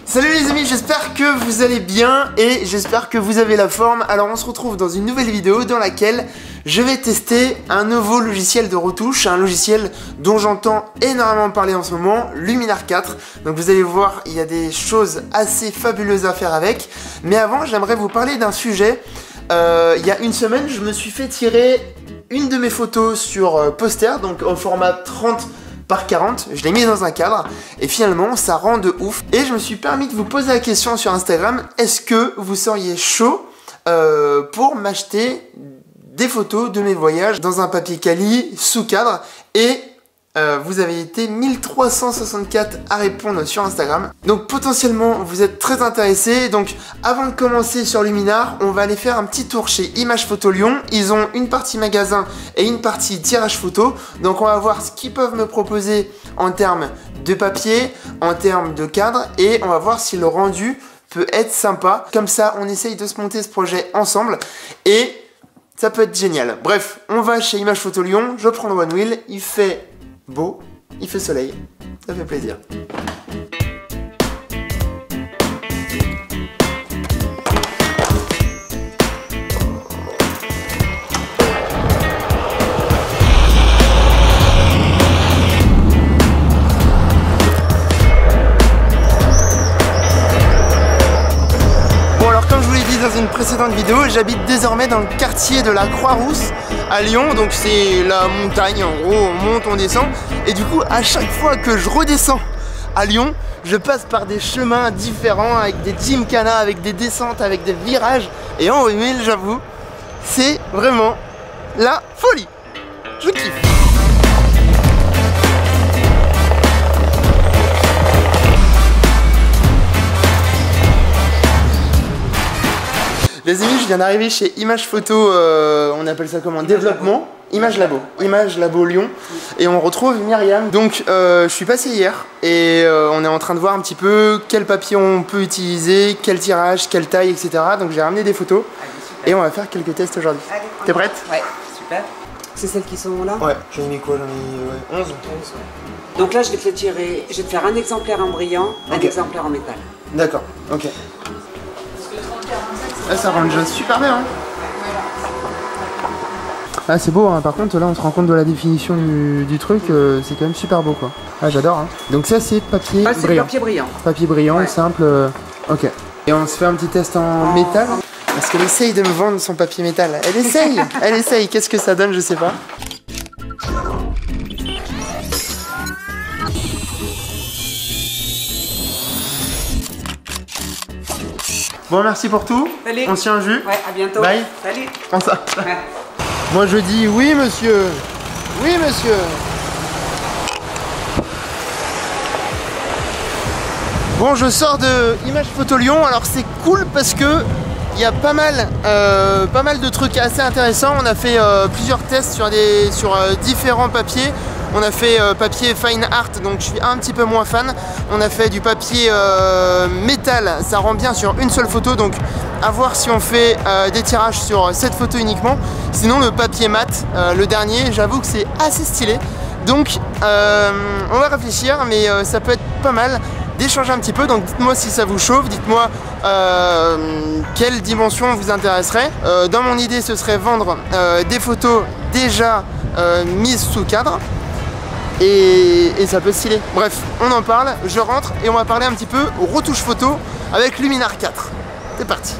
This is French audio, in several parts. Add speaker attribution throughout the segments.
Speaker 1: Salut les amis, j'espère que vous allez bien et j'espère que vous avez la forme. Alors on se retrouve dans une nouvelle vidéo dans laquelle je vais tester un nouveau logiciel de retouche, un logiciel dont j'entends énormément parler en ce moment, Luminar 4. Donc vous allez voir, il y a des choses assez fabuleuses à faire avec. Mais avant, j'aimerais vous parler d'un sujet. Il y a une semaine, je me suis fait tirer une de mes photos sur poster, donc au format 30 par 40, je l'ai mis dans un cadre et finalement ça rend de ouf. Et je me suis permis de vous poser la question sur Instagram, est-ce que vous seriez chaud pour m'acheter des photos de mes voyages dans un papier quali sous cadre? Et vous avez été 1364 à répondre sur Instagram. Donc potentiellement vous êtes très intéressés. Donc avant de commencer sur Luminar, on va aller faire un petit tour chez Image Photo Lyon. Ils ont une partie magasin et une partie tirage photo. Donc on va voir ce qu'ils peuvent me proposer en termes de papier, en termes de cadre, et on va voir si le rendu peut être sympa. Comme ça on essaye de se monter ce projet ensemble et ça peut être génial. Bref, on va chez Image Photo Lyon, je prends le One Wheel, il fait beau, il fait soleil, ça fait plaisir. Dans une précédente vidéo, j'habite désormais dans le quartier de la Croix-Rousse à Lyon, donc c'est la montagne, en gros on monte, on descend, et du coup à chaque fois que je redescends à Lyon, je passe par des chemins différents, avec des gymkhana, avec des descentes, avec des virages, et en vrai, j'avoue, c'est vraiment la folie, je kiffe. Les amis, je viens d'arriver chez Image Photo, on appelle ça comment? Développement, Image Labo Lyon. Et on retrouve Myriam. Donc je suis passé hier et on est en train de voir un petit peu quel papier on peut utiliser, quel tirage, quelle taille, etc. Donc j'ai ramené des photos et on va faire quelques tests aujourd'hui. T'es prête?
Speaker 2: Ouais, super. C'est celles qui sont là?
Speaker 1: Ouais, j'en ai mis quoi? J'en ai mis 11.
Speaker 2: Donc là je vais te les tirer, je vais te faire un exemplaire en brillant, un exemplaire en métal.
Speaker 1: D'accord, ok. Ah, ça rend déjà super bien, hein. Ah, c'est beau, hein. Par contre là on se rend compte de la définition du truc, c'est quand même super beau quoi. Ah, j'adore, hein. Donc ça c'est papier brillant.
Speaker 2: Papier brillant.
Speaker 1: Papier brillant, ouais. Simple, ok. Et on se fait un petit test en métal. Parce qu'elle essaye de me vendre son papier métal. Elle essaye, elle essaye. Qu'est-ce que ça donne, je sais pas. Bon, merci pour tout.
Speaker 2: Salut.
Speaker 1: On se tient un jus.
Speaker 2: Ouais, à bientôt.
Speaker 1: Bye.
Speaker 2: Salut.
Speaker 1: Prends ça.
Speaker 2: Ouais.
Speaker 1: Moi je dis oui monsieur. Oui monsieur. Bon, je sors de Image Photo Lyon. Alors c'est cool parce que il y a pas mal de trucs assez intéressants. On a fait plusieurs tests sur différents papiers. On a fait papier fine art, donc je suis un petit peu moins fan. On a fait du papier métal, ça rend bien sur une seule photo, donc à voir si on fait des tirages sur cette photo uniquement. Sinon le papier mat, le dernier, j'avoue que c'est assez stylé. Donc on va réfléchir, mais ça peut être pas mal d'échanger un petit peu. Donc dites-moi si ça vous chauffe, dites-moi quelle dimension vous intéresserait. Dans mon idée, ce serait vendre des photos déjà mises sous cadre. Et ça peut stylé. Bref, on en parle, je rentre et on va parler un petit peu retouche photo avec Luminar 4. C'est parti.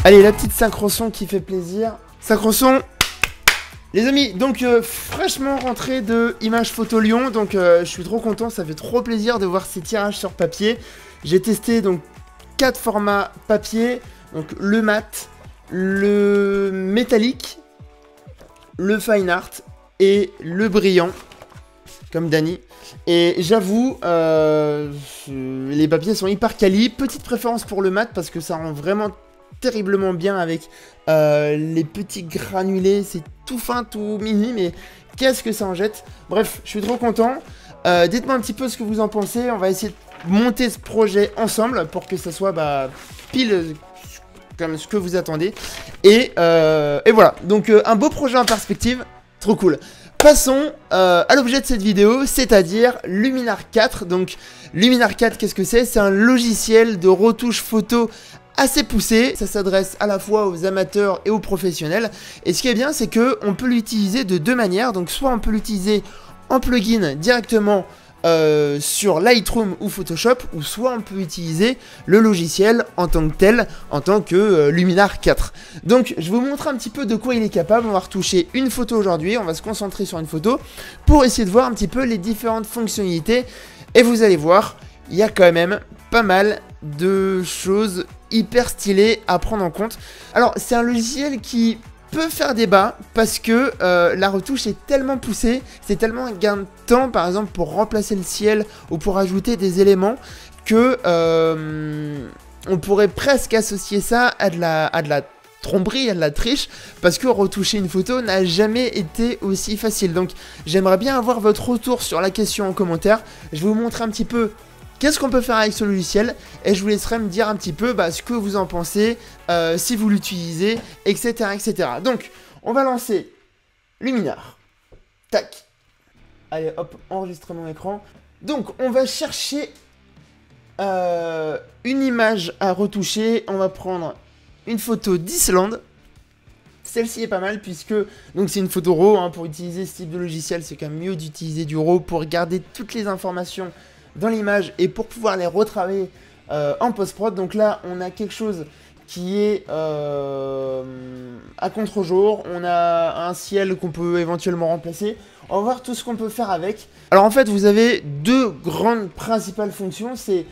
Speaker 1: Allez, la petite synchro son qui fait plaisir. Synchro son. Les amis, donc fraîchement rentré de Image Photo Lyon, donc je suis trop content, ça fait trop plaisir de voir ces tirages sur papier. J'ai testé donc 4 formats papier, donc le mat, le métallique, le fine art et le brillant, comme Dani. Et j'avoue, les papiers sont hyper quali, petite préférence pour le mat parce que ça rend vraiment terriblement bien avec les petits granulés, c'est tout fin, tout mini, mais qu'est-ce que ça en jette. Bref, je suis trop content. Dites-moi un petit peu ce que vous en pensez. On va essayer de monter ce projet ensemble pour que ça soit pile comme ce que vous attendez. Et voilà, donc un beau projet en perspective, trop cool. Passons à l'objet de cette vidéo, c'est-à-dire Luminar 4. Donc Luminar 4, qu'est-ce que c'est? C'est un logiciel de retouche photo assez poussé. Ça s'adresse à la fois aux amateurs et aux professionnels. Et ce qui est bien, c'est qu'on peut l'utiliser de deux manières. Donc soit on peut l'utiliser en plugin directement sur Lightroom ou Photoshop, ou soit on peut utiliser le logiciel en tant que tel, en tant que Luminar 4. Donc je vais vous montrer un petit peu de quoi il est capable. On va retoucher une photo aujourd'hui, on va se concentrer sur une photo pour essayer de voir un petit peu les différentes fonctionnalités. Et vous allez voir, il y a quand même pas mal de choses hyper stylées à prendre en compte. Alors c'est un logiciel qui peut faire débat parce que la retouche est tellement poussée, c'est tellement un gain de temps par exemple pour remplacer le ciel ou pour ajouter des éléments que on pourrait presque associer ça à de la tromperie, à de la triche, parce que retoucher une photo n'a jamais été aussi facile. Donc j'aimerais bien avoir votre retour sur la question en commentaire. Je vais vous montrer un petit peu qu'est-ce qu'on peut faire avec ce logiciel et je vous laisserai me dire un petit peu ce que vous en pensez, si vous l'utilisez, etc., etc. Donc, on va lancer Luminar. Tac. Allez, hop, enregistrement écran. Donc, on va chercher une image à retoucher. On va prendre une photo d'Islande. Celle-ci est pas mal puisque donc c'est une photo RAW. Hein, pour utiliser ce type de logiciel, c'est quand même mieux d'utiliser du RAW pour garder toutes les informations dans l'image et pour pouvoir les retravailler en post-prod. Donc là on a quelque chose qui est à contre-jour, on a un ciel qu'on peut éventuellement remplacer, on va voir tout ce qu'on peut faire avec. Alors en fait vous avez deux grandes principales fonctions, c'est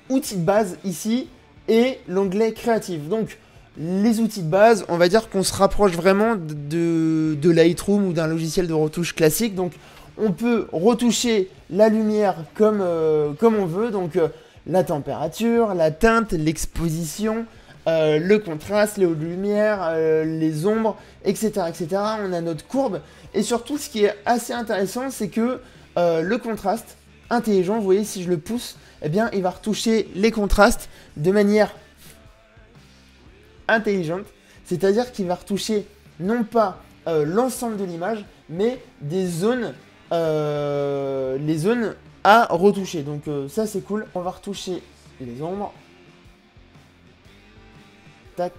Speaker 1: outils de base ici et l'onglet créatif. Donc les outils de base, on va dire qu'on se rapproche vraiment de Lightroom ou d'un logiciel de retouche classique. Donc on peut retoucher la lumière comme on veut, donc la température, la teinte, l'exposition, le contraste, les hauts de lumière, les ombres, etc., etc. On a notre courbe, et surtout ce qui est assez intéressant, c'est que le contraste intelligent, vous voyez, si je le pousse, eh bien il va retoucher les contrastes de manière intelligente, c'est-à-dire qu'il va retoucher non pas l'ensemble de l'image, mais des zones, les zones à retoucher. Donc ça c'est cool. On va retoucher les ombres. Tac.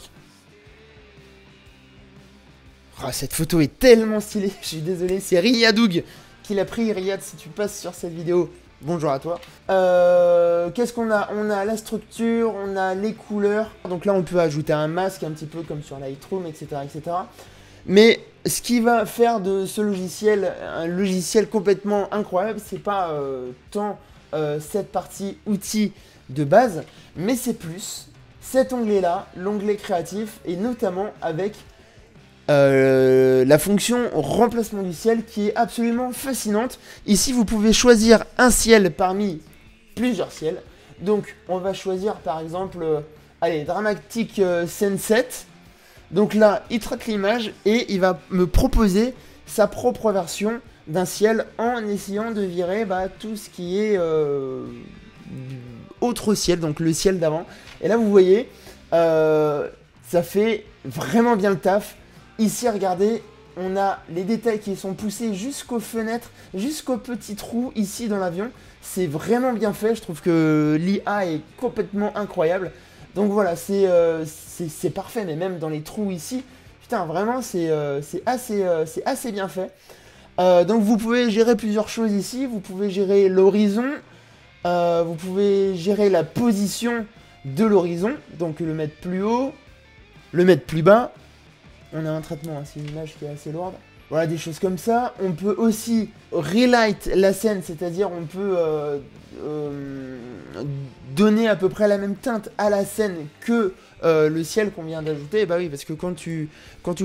Speaker 1: Oh, cette photo est tellement stylée. Je suis désolé, c'est Riyadoug qui l'a pris. Riyad, si tu passes sur cette vidéo, bonjour à toi. Qu'est-ce qu'on a? On a la structure, on a les couleurs. Donc là on peut ajouter un masque un petit peu comme sur Lightroom, etc., etc. Mais ce qui va faire de ce logiciel un logiciel complètement incroyable, c'est pas tant cette partie outils de base, mais c'est plus cet onglet-là, l'onglet créatif, et notamment avec la fonction remplacement du ciel qui est absolument fascinante. Ici, vous pouvez choisir un ciel parmi plusieurs ciels. Donc, on va choisir par exemple, allez, Dramatic Sunset. Donc là, il traite l'image et il va me proposer sa propre version d'un ciel en essayant de virer tout ce qui est autre ciel, donc le ciel d'avant. Et là, vous voyez, ça fait vraiment bien le taf. Ici, regardez, on a les détails qui sont poussés jusqu'aux fenêtres, jusqu'aux petits trous ici dans l'avion. C'est vraiment bien fait, je trouve que l'IA est complètement incroyable. Donc voilà, c'est parfait, mais même dans les trous ici, putain, vraiment, c'est assez bien fait. Donc vous pouvez gérer plusieurs choses ici, vous pouvez gérer l'horizon, vous pouvez gérer la position de l'horizon, donc le mettre plus haut, le mettre plus bas. On a un traitement, hein, c'est une image qui est assez lourde. Voilà, des choses comme ça. On peut aussi relight la scène, c'est-à-dire on peut donner à peu près la même teinte à la scène que le ciel qu'on vient d'ajouter. Bah oui, parce que quand tu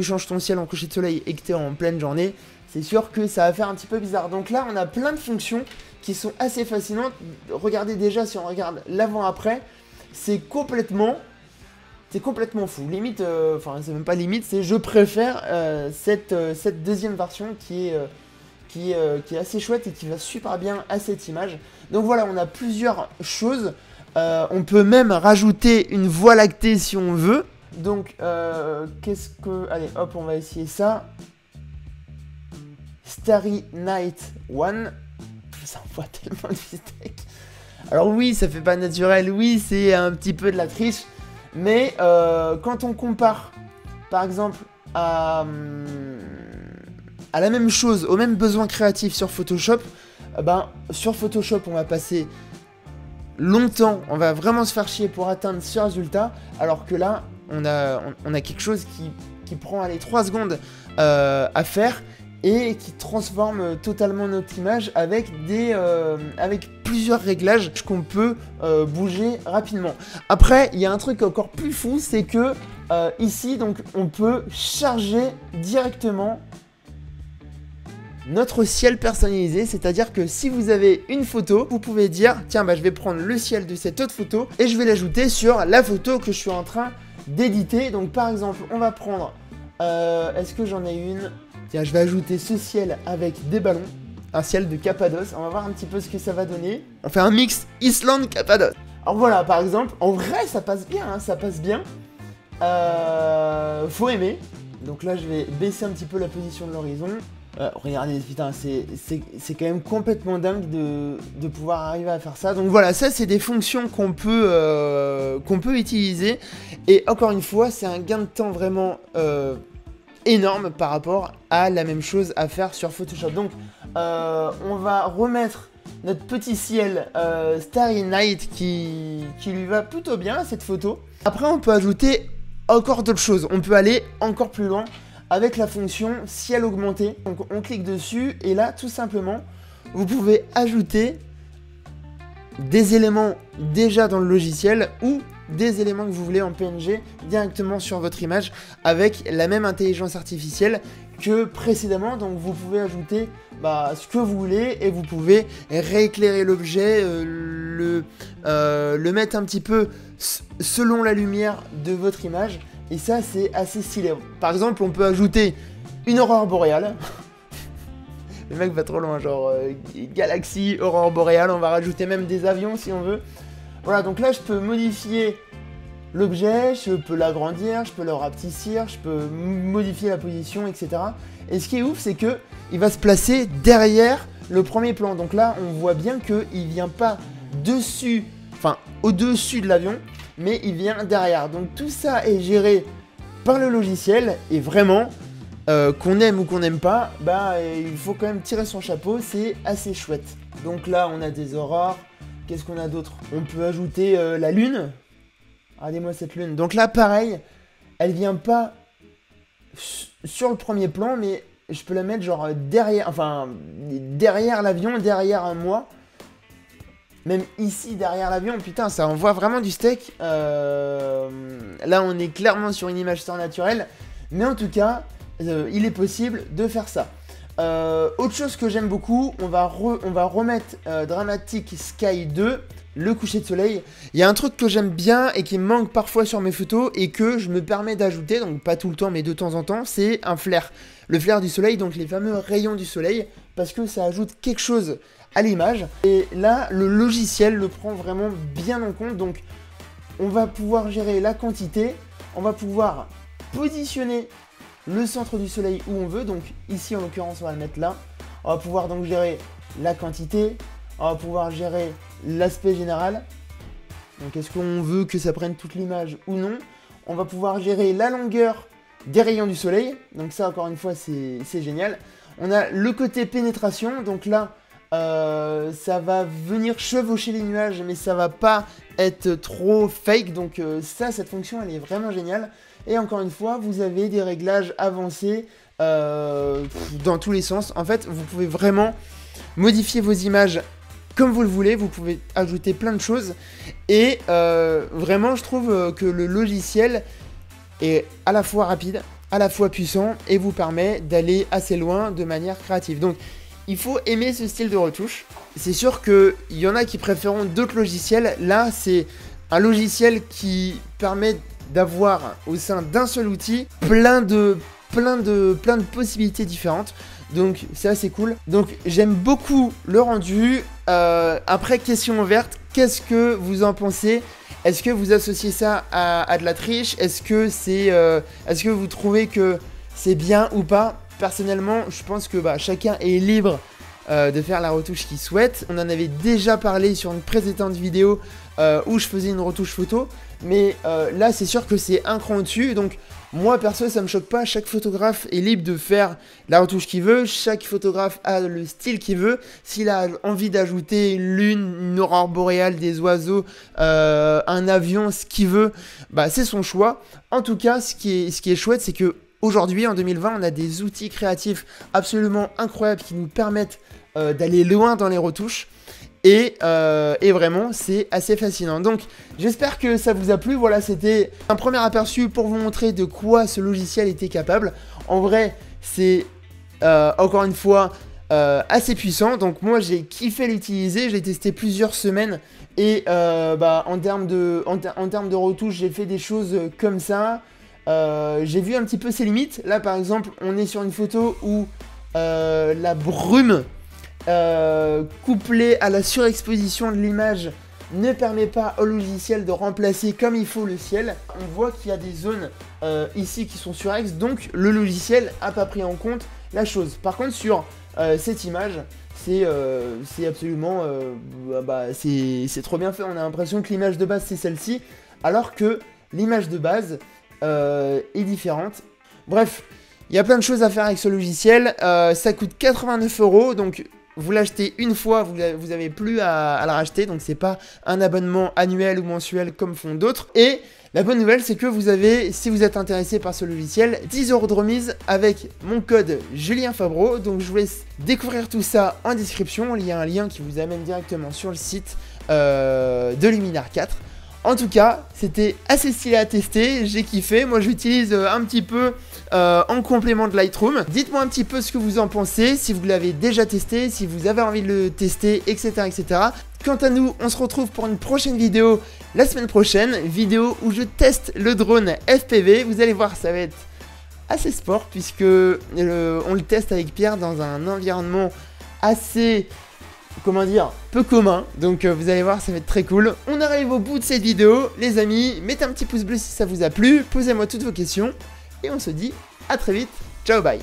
Speaker 1: changes ton ciel en coucher de soleil et que tu es en pleine journée, c'est sûr que ça va faire un petit peu bizarre. Donc là, on a plein de fonctions qui sont assez fascinantes. Regardez déjà, si on regarde l'avant-après, c'est complètement fou. Limite, enfin c'est même pas limite, c'est je préfère cette deuxième version qui est assez chouette et qui va super bien à cette image. Donc voilà, on a plusieurs choses. On peut même rajouter une voie lactée si on veut. Donc, qu'est-ce que... Allez, hop, on va essayer ça. Starry Night 1. Ça envoie tellement de steak. Alors oui, ça fait pas naturel. Oui, c'est un petit peu de la triche. Mais quand on compare, par exemple, à la même chose, aux mêmes besoins créatifs sur Photoshop, ben, sur Photoshop, on va passer longtemps, on va vraiment se faire chier pour atteindre ce résultat, alors que là, on a quelque chose qui prend, allez, 3 secondes à faire et qui transforme totalement notre image avec plusieurs réglages qu'on peut bouger rapidement. Après, il y a un truc encore plus fou, c'est que ici, donc, on peut charger directement notre ciel personnalisé, c'est-à-dire que si vous avez une photo, vous pouvez dire tiens, bah, je vais prendre le ciel de cette autre photo et je vais l'ajouter sur la photo que je suis en train d'éditer. Donc par exemple, on va prendre, est-ce que j'en ai une? Tiens, je vais ajouter ce ciel avec des ballons, un ciel de Cappadoce. On va voir un petit peu ce que ça va donner. On fait un mix Islande-Cappadoce. Alors voilà, par exemple, en vrai ça passe bien, hein, ça passe bien. Faut aimer. Donc là je vais baisser un petit peu la position de l'horizon. Regardez, putain, c'est quand même complètement dingue de pouvoir arriver à faire ça. Donc voilà, ça c'est des fonctions qu'on peut utiliser. Et encore une fois, c'est un gain de temps vraiment énorme par rapport à la même chose à faire sur Photoshop. Donc on va remettre notre petit ciel Starry Night qui lui va plutôt bien à cette photo. Après on peut ajouter encore d'autres choses. On peut aller encore plus loin avec la fonction ciel augmenté. Donc on clique dessus et là tout simplement vous pouvez ajouter des éléments déjà dans le logiciel ou des éléments que vous voulez en PNG directement sur votre image avec la même intelligence artificielle que précédemment. Donc vous pouvez ajouter ce que vous voulez et vous pouvez rééclairer l'objet, le mettre un petit peu selon la lumière de votre image. Et ça, c'est assez stylé. Par exemple, on peut ajouter une aurore boréale. Le mec va trop loin, genre galaxie, aurore boréale. On va rajouter même des avions si on veut. Voilà, donc là, je peux modifier l'objet, je peux l'agrandir, je peux le rapetissir, je peux modifier la position, etc. Et ce qui est ouf, c'est que il va se placer derrière le premier plan. Donc là, on voit bien qu'il ne vient pas dessus, enfin au-dessus de l'avion, mais il vient derrière. Donc tout ça est géré par le logiciel et vraiment, qu'on aime ou qu'on n'aime pas, il faut quand même tirer son chapeau, c'est assez chouette. Donc là, on a des aurores. Qu'est-ce qu'on a d'autre? On peut ajouter la lune. Regardez-moi cette lune. Donc là, pareil, elle vient pas sur le premier plan, mais je peux la mettre genre derrière, enfin derrière l'avion, derrière moi. Même ici, derrière l'avion, putain, ça envoie vraiment du steak. Là, on est clairement sur une image surnaturelle. Mais en tout cas, il est possible de faire ça. Autre chose que j'aime beaucoup, on va remettre Dramatic Sky 2, le coucher de soleil. Il y a un truc que j'aime bien et qui me manque parfois sur mes photos et que je me permets d'ajouter, donc pas tout le temps mais de temps en temps, c'est un flair. Le flair du soleil, donc les fameux rayons du soleil, parce que ça ajoute quelque chose à l'image. Et là, le logiciel le prend vraiment bien en compte, donc on va pouvoir gérer la quantité, on va pouvoir positionner le centre du soleil où on veut, donc ici en l'occurrence on va le mettre là. On va pouvoir donc gérer la quantité, on va pouvoir gérer l'aspect général, donc est-ce qu'on veut que ça prenne toute l'image ou non. On va pouvoir gérer la longueur des rayons du soleil, donc ça encore une fois c'est génial. On a le côté pénétration, donc là ça va venir chevaucher les nuages mais ça va pas être trop fake, donc cette fonction elle est vraiment géniale. Et encore une fois, vous avez des réglages avancés dans tous les sens. En fait, vous pouvez vraiment modifier vos images comme vous le voulez. Vous pouvez ajouter plein de choses. Et vraiment, je trouve que le logiciel est à la fois rapide, à la fois puissant et vous permet d'aller assez loin de manière créative. Donc, il faut aimer ce style de retouche. C'est sûr qu'il y en a qui préféreront d'autres logiciels. Là, c'est un logiciel qui permet d'avoir au sein d'un seul outil plein de possibilités différentes, donc c'est assez cool. Donc j'aime beaucoup le rendu. Après, question ouverte, qu'est-ce que vous en pensez? Est-ce que vous associez ça à de la triche? Est-ce que vous trouvez que c'est bien ou pas? Personnellement, je pense que chacun est libre de faire la retouche qu'il souhaite. On en avait déjà parlé sur une précédente vidéo où je faisais une retouche photo, mais là c'est sûr que c'est un cran au-dessus. Donc moi perso ça me choque pas, chaque photographe est libre de faire la retouche qu'il veut, chaque photographe a le style qu'il veut. S'il a envie d'ajouter une lune, une aurore boréale, des oiseaux, un avion, ce qu'il veut, c'est son choix. En tout cas, ce qui est chouette, c'est que aujourd'hui, en 2020, on a des outils créatifs absolument incroyables qui nous permettent d'aller loin dans les retouches. Et vraiment, c'est assez fascinant. Donc, j'espère que ça vous a plu. Voilà, c'était un premier aperçu pour vous montrer de quoi ce logiciel était capable. En vrai, c'est encore une fois assez puissant. Donc, moi, j'ai kiffé l'utiliser. J'ai testé plusieurs semaines. Et en termes de retouche, j'ai fait des choses comme ça. J'ai vu un petit peu ses limites. Là, par exemple, on est sur une photo où la brume couplé à la surexposition de l'image ne permet pas au logiciel de remplacer comme il faut le ciel. On voit qu'il y a des zones ici qui sont surex, donc le logiciel n'a pas pris en compte la chose. Par contre sur cette image, c'est absolument c'est trop bien fait. On a l'impression que l'image de base c'est celle-ci, alors que l'image de base est différente. Bref, il y a plein de choses à faire avec ce logiciel. Ça coûte 89 €, donc vous l'achetez une fois, vous n'avez plus à le racheter, donc c'est pas un abonnement annuel ou mensuel comme font d'autres. Et la bonne nouvelle, c'est que vous avez, si vous êtes intéressé par ce logiciel, 10 € de remise avec mon code Julien Fabreau. Donc je vous laisse découvrir tout ça en description. Il y a un lien qui vous amène directement sur le site de Luminar 4. En tout cas, c'était assez stylé à tester, j'ai kiffé. Moi, j'utilise un petit peu en complément de Lightroom. Dites-moi un petit peu ce que vous en pensez, si vous l'avez déjà testé, si vous avez envie de le tester, etc., etc. Quant à nous, on se retrouve pour une prochaine vidéo la semaine prochaine. Vidéo où je teste le drone FPV. Vous allez voir, ça va être assez sport puisque on le teste avec Pierre dans un environnement assez... comment dire, peu commun. Donc vous allez voir, ça va être très cool. On arrive au bout de cette vidéo, les amis. Mettez un petit pouce bleu si ça vous a plu. Posez-moi toutes vos questions. Et on se dit à très vite. Ciao, bye.